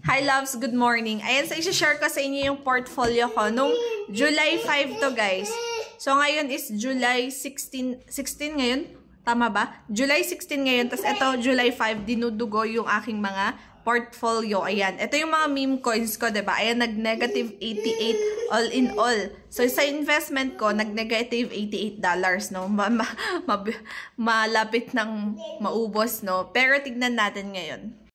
Hi loves, good morning. Ayan, so i-share ko sa inyo yung portfolio ko nung July 5 to guys. So ngayon is July 16 ngayon, tama ba? July 16 ngayon, tas ito July 5 dinudugo yung aking mga portfolio. Ayan, ito yung mga meme coins ko, diba? Ayan, nag-negative 88 all in all. So sa investment ko, nag-negative $88, no? Malapit ng maubos, no? Pero tignan natin ngayon.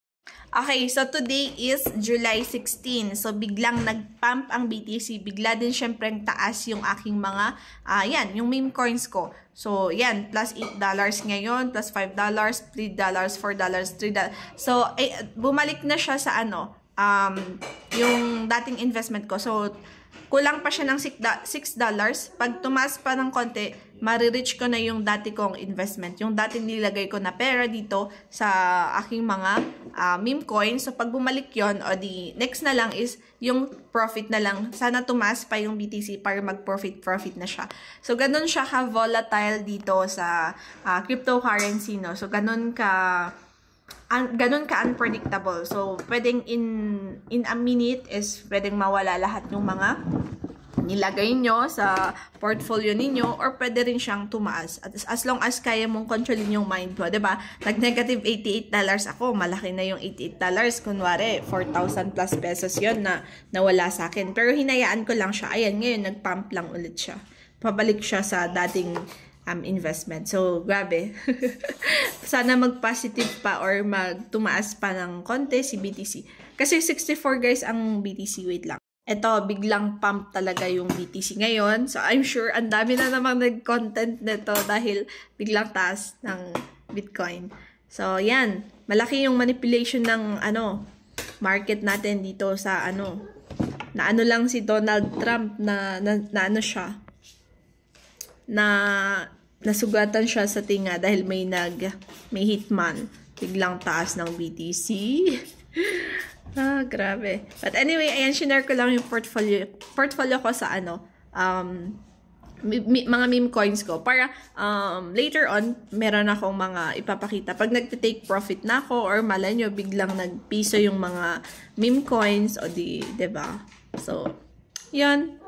Okay, so today is July 16. So, biglang nag-pump ang BTC. Bigla din syempre taas yung aking mga, yan, yung meme coins ko. So, yan, plus $8 ngayon, plus $5, $3, $4, $3. So, bumalik na siya sa ano, yung dating investment ko. So, kulang pa siya ng $6. Pag tumaas pa ng konti, marireach ko na yung dati kong investment. Yung dating nilagay ko na pera dito sa aking mga meme coins. So, pag bumalik yon, o di next na lang is yung profit na lang. Sana tumaas pa yung BTC para mag-profit na siya. So, ganun siya ka-volatile dito sa cryptocurrency, no? So, ganun ka-unpredictable. So, pwedeng in a minute is pwedeng mawala lahat yung mga nilagay nyo sa portfolio ninyo, or pwede rin siyang tumaas. As long as kaya mong kontrolin yung mind mo, diba? Nag-negative $88 ako, malaki na yung $88. Kunwari, 4,000 plus pesos yon na nawala sa akin. Pero hinayaan ko lang siya. Ayan, ngayon, nag-pump lang ulit siya. Pabalik siya sa dating investment. So, grabe. Sana mag-positive pa or mag-tumaas pa ng konti si BTC. Kasi 64 guys ang BTC. Wait lang. Ito, biglang pump talaga yung BTC ngayon. So, I'm sure ang dami na namang nag-content nito dahil biglang taas ng Bitcoin. So, yan. Malaki yung manipulation ng market natin dito sa na lang si Donald Trump na ano siya, na nasugatan siya sa tinga dahil may hitman. Biglang taas ng BTC. Grabe. But anyway, ayan, shinare ko lang yung portfolio ko sa mga meme coins ko. Para later on, meron akong mga ipapakita. Pag nagte-take profit na ako, or malay nyo, biglang nagpiso yung mga meme coins, o diba? So, yun.